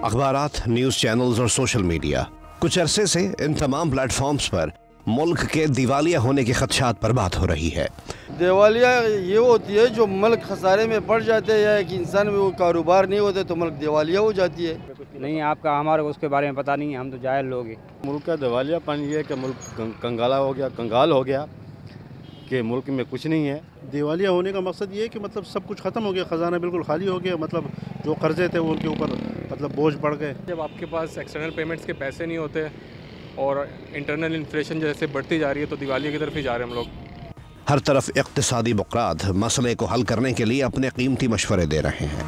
अखबारात, news channels और social media. कुछ अरसे से इन तमाम प्लेटफॉर्म्स पर मुल्क के दिवालिया होने के खदशात पर बात हो रही है। दिवालिया ये होती है जो मुल्क खसारे में पड़ जाते हैं या एक इंसान में वो कारोबार नहीं होते तो मुल्क दिवालिया हो जाती है। नहीं, आपका हमारे उसके बारे में पता नहीं है, हम तो जाहिल लोग हैं। मुल्क का दिवालियापन ये है कि मुल्क कंगाल हो गया कि मुल्क में कुछ नहीं है। दिवालिया होने का मकसद ये है कि मतलब सब कुछ ख़त्म हो गया, ख़जाना बिल्कुल खाली हो गया, मतलब जो कर्जे थे वो उनके ऊपर मतलब बोझ पड़ गए। जब आपके पास एक्सटर्नल पेमेंट्स के पैसे नहीं होते और इंटरनल इन्फ्लेशन जैसे बढ़ती जा रही है तो दिवालिया की तरफ ही जा रहे हैं हम लोग। हर तरफ इक़्तिसादी बुकरात मसले को हल करने के लिए अपने कीमती मशवरे दे रहे हैं।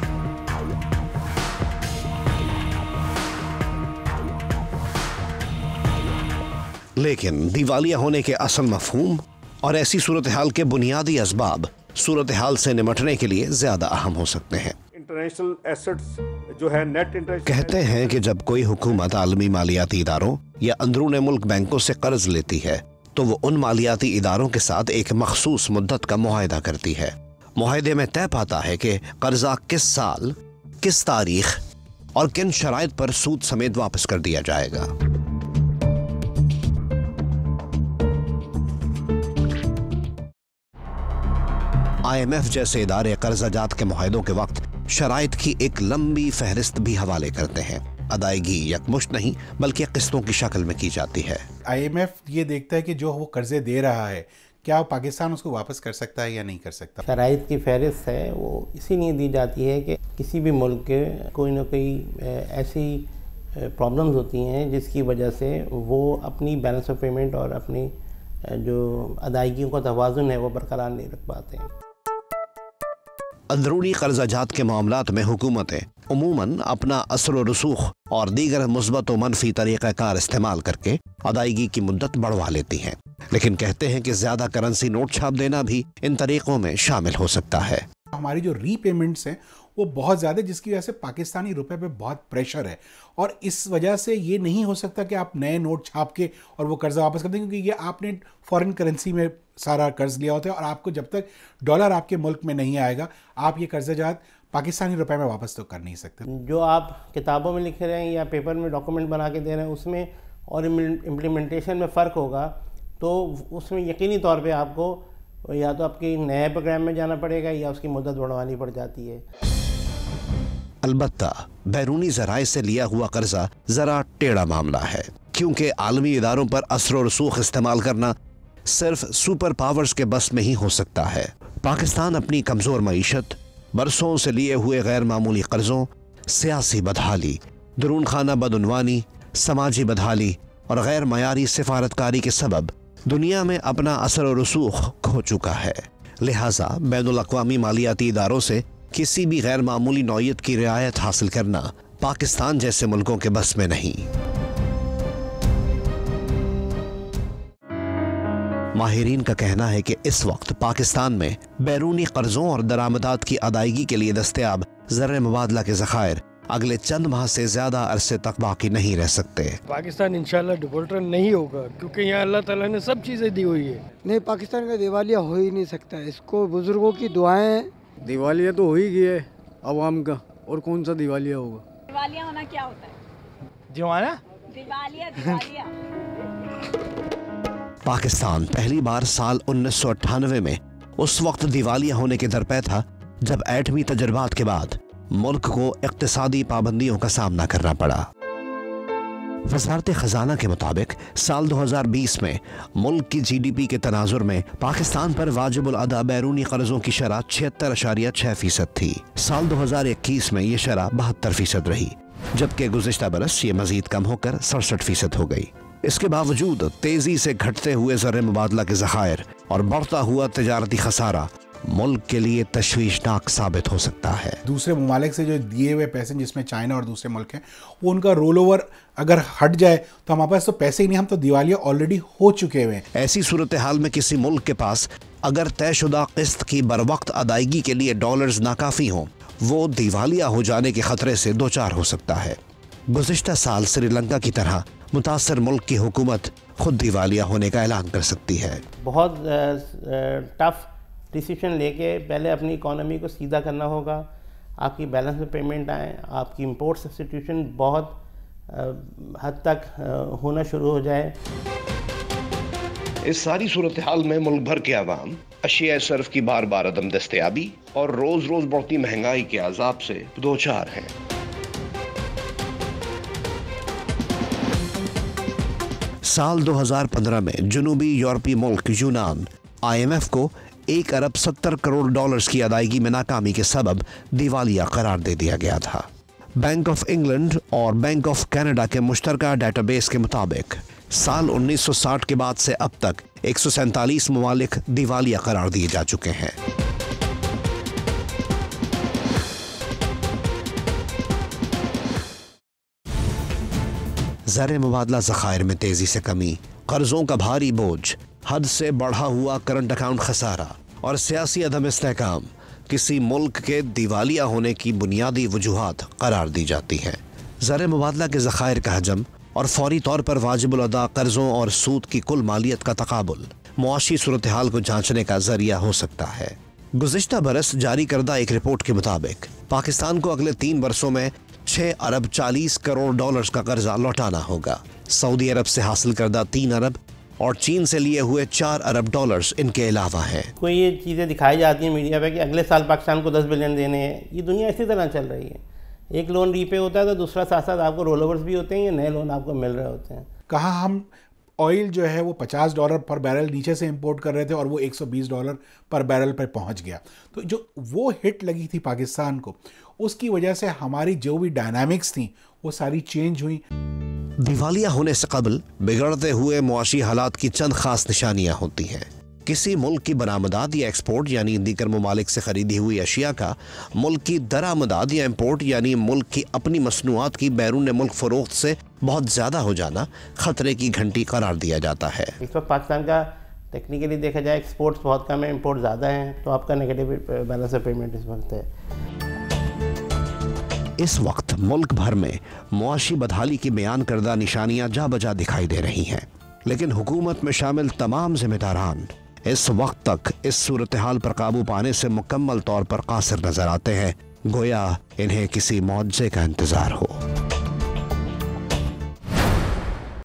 लेकिन दिवालिया होने के असल मफहूम और ऐसी सूरत हाल के बुनियादी असबाब सूरत हाल से निमटने के लिए ज्यादा अहम हो सकते हैं। इंटरनेशनल एसेट्स जो है नेट इंटरेस्ट कहते हैं कि जब कोई हुकूमत आलमी मालियाती इदारों या अंदरून मुल्क बैंकों से कर्ज लेती है तो वो उन मालियाती इदारों के साथ एक मखसूस मुद्दत का मुआहदा करती है। मुआहदे में तय पाता है कि कर्जा किस साल, किस तारीख और किन शराइत पर सूद समेत वापस कर दिया जाएगा। IMF जैसे इदारे कर्जाजात के मुआहदों के वक्त शराइत की एक लंबी फहरिस्त भी हवाले करते हैं। अदायगी यकमुश्त नहीं बल्कि किस्तों की शक्ल में की जाती है। IMF ये देखता है कि जो वो कर्जे दे रहा है क्या पाकिस्तान उसको वापस कर सकता है या नहीं कर सकता। शराइत की फहरिस्त है वो इसीलिए दी जाती है कि किसी भी मुल्क के कोई ना कोई ऐसी प्रॉब्लम्स होती हैं जिसकी वजह से वो अपनी बैलेंस ऑफ पेमेंट और अपनी जो अदायगियों का तवाज़ुन है वो बरकरार नहीं रख पाते हैं। अंदरूनी कर्जाजात के मामलात में हुकूमतें उमूमन अपना असर व रसूख और दीगर मुस्बत व मनफी तरीक़ाकार इस्तेमाल करके अदायगी की मुद्दत बढ़वा लेती हैं, लेकिन कहते हैं कि ज्यादा करेंसी नोट छाप देना भी इन तरीक़ों में शामिल हो सकता है। हमारी जो रीपेमेंट्स हैं वो बहुत ज़्यादा, जिसकी वजह से पाकिस्तानी रुपए पे बहुत प्रेशर है और इस वजह से ये नहीं हो सकता कि आप नए नोट छाप के और वो कर्जा वापस कर दें, क्योंकि ये आपने फॉरेन करेंसी में सारा कर्ज लिया होता है और आपको जब तक डॉलर आपके मुल्क में नहीं आएगा आप ये कर्जाजात पाकिस्तानी रुपए में वापस तो कर नहीं सकते। जो आप किताबों में लिखे रहे हैं या पेपर में डॉक्यूमेंट बना के दे रहे हैं उसमें और इम्प्लीमेंटेशन में फ़र्क होगा, तो उसमें यकीनी तौर पे आपको या तो आपकी नए प्रोग्राम में जाना पड़ेगा या उसकी मुद्दत बढ़वानी पड़ जाती है। अलबत्ता बैरूनी ज़राए से लिया हुआ कर्जा ज़रा टेढ़ा मामला है, क्योंकि आलमी इदारों पर असर और रसूख इस्तेमाल करना सिर्फ सुपर पावर्स के बस में ही हो सकता है। पाकिस्तान अपनी कमज़ोर मईशत, बरसों से लिए हुए गैर मामूली कर्जों, सियासी बदहाली, दरून खाना बदउनवानी, समाजी बदहाली और गैर मयारी सिफारतकारी के सबब दुनिया में अपना असर और रसूख खो चुका है। लिहाजा बैनुल अक़वामी मालियाती इदारों से किसी भी गैर मामूली नौयत की रियायत हासिल करना पाकिस्तान जैसे मुल्कों के बस में नहीं। माहिरीन का कहना है कि इस वक्त पाकिस्तान में बैरूनी कर्जों और दरामदात की अदायगी के लिए दस्तयाब ज़र मुबादला के ज़खायर अगले चंद माह से ज्यादा अरसे तक बाकी नहीं रह सकते। पाकिस्तान इंशाल्लाह डिफॉल्टर नहीं होगा क्योंकि यहाँ अल्लाह ताला ने सब चीज़ें दी हुई है। नहीं, पाकिस्तान का दिवालिया हो ही नहीं सकता, इसको बुजुर्गों की दुआएं। दिवालिया तो हो ही गया है अवाम का, और कौन सा दिवालिया होगा। दिवालिया होना क्या होता है? दिवालिया पाकिस्तान पहली बार साल 1998 में उस वक्त दिवालिया होने के दरपे था जब एटमी तजर्बात के बाद मुल्क को इक्तिसादी पाबंदियों का सामना करना पड़ा। वज़ारत ख़जाना के मुताबिक साल 2020 में मुल्क की GDP के तनाजुर में पाकिस्तान पर वाजिबुल अदा बैरूनी कर्जों की शरह 76.6% थी। साल 2021 में ये शरह 72% रही, जबकि गुज़िश्ता बरस ये मजीद कम होकर 67% हो गई। इसके बावजूद तेजी से घटते हुए ज़र मुबादला के ज़खायर और बढ़ता हुआ तिजारती खसारा मुल्क के लिए तशवीशनाक साबित हो सकता है। दूसरे ममालिक से जो दिए हुए पैसे, जिसमें चाइना और दूसरे मुल्क हैं, वो उनका रोल ओवर अगर हट जाए तो हमारे पास तो पैसे ही नहीं, हम तो दिवालिया ऑलरेडी हो चुके हुए हैं। ऐसी सूरत हाल में किसी मुल्क के पास अगर तयशुदा किस्त की बरवक्त अदायगी के लिए डॉलर्स नाकाफी हों, वो दिवालिया हो जाने के खतरे से दो चार हो सकता है। गुज़िश्ता साल श्रीलंका की तरह मुतासर मुल्क की हुकूमत खुद दिवालिया होने का ऐलान कर सकती है। बहुत टफ डिसीजन लेके पहले अपनी इकॉनमी को सीधा करना होगा, आपकी बैलेंस में पेमेंट आए, आपकी इंपोर्ट सब्स्टिट्यूशन बहुत हद तक होना शुरू हो जाए। इस सारी सूरत हाल में मुल्क भर के अवाम अशिया सर्फ की बार बार अदम दस्तयाबी और रोज रोज बढ़ती महंगाई के अजाब से दोचार हैं। साल 2015 में जनूबी यूरोपीय मुल्क यूनान IMF को 1 अरब 70 करोड़ डॉलर्स की अदायगी में नाकामी के सबब दिवालिया करार दे दिया गया था। बैंक ऑफ इंग्लैंड और बैंक ऑफ कनाडा के मुश्तरका डेटाबेस के मुताबिक साल 1960 के बाद से अब तक 147 ममालिक दिवालिया करार दिए जा चुके हैं। ज़र मुबादला ज़खायर में तेजी से कमी, कर्जों का भारी बोझ, हद से बढ़ा हुआ करंट अकाउंट खसारा और सियासी अदम इस्तेहकाम किसी मुल्क के दिवालिया होने की बुनियादी वजूहात करार दी जाती हैं। ज़र मुबादला के ज़खायर का हजम और फौरी तौर पर वाजिबुल अदा कर्जों और सूद की कुल मालियत का तकाबुल मुआशी सूरत हाल को जांचने का जरिया हो सकता है। गुज़िश्ता बरस जारी करदा एक रिपोर्ट के मुताबिक पाकिस्तान को अगले 3 वर्षों में 6 अरब 40 करोड़ डॉलर्स का कर्जा लौटाना होगा। सऊदी अरब से हासिल करदा 3 अरब और चीन से लिए हुए 4 अरब डॉलर्स इनके अलावा हैं। कोई ये चीज़ें दिखाई जाती हैं मीडिया पे कि अगले साल पाकिस्तान को 10 बिलियन देने हैं। ये दुनिया इसी तरह चल रही है, एक लोन रीपे होता है तो दूसरा साथ साथ आपको रोल ओवर्स भी होते हैं या नए लोन आपको मिल रहे होते हैं। कहाँ हम ऑयल जो है वो $50 पर बैरल नीचे से इंपोर्ट कर रहे थे और वो $120 पर बैरल पर पहुंच गया। तो जो वो हिट लगी थी पाकिस्तान को, उसकी वजह से हमारी जो भी डायनामिक्स थी वो सारी चेंज हुई। दिवालिया होने से कबल बिगड़ते हुए मुआशी हालात की चंद खास निशानियां होती हैं। किसी मुल्क की बरामदात या एक्सपोर्ट यानी दीगर ममालिक से खरीदी हुई अशिया का मुल्क की दरामदात या इम्पोर्ट यानी मुल्क की अपनी मसनूआत की बैरून मुल्क फरोख्त से बहुत ज़्यादा हो जाना खतरे की घंटी करार दिया जाता है। इस वक्त पाकिस्तान का टेक्निकली देखा जाए एक्सपोर्ट्स बहुत कम है, इम्पोर्ट ज़्यादा है, तो आपका नेगेटिव बैलेंस ऑफ पेमेंट इस वक्त है। इस वक्त मुल्क भर में मुआशी बदहाली की बयान करदा निशानियां जा बजा दिखाई दे रही हैं, लेकिन हुकूमत में शामिल तमाम जिम्मेदारान इस वक्त तक इस सूरत हाल पर काबू पाने से मुकम्मल तौर पर कासिर नजर आते हैं, गोया इन्हें किसी मौजज़े का इंतजार हो।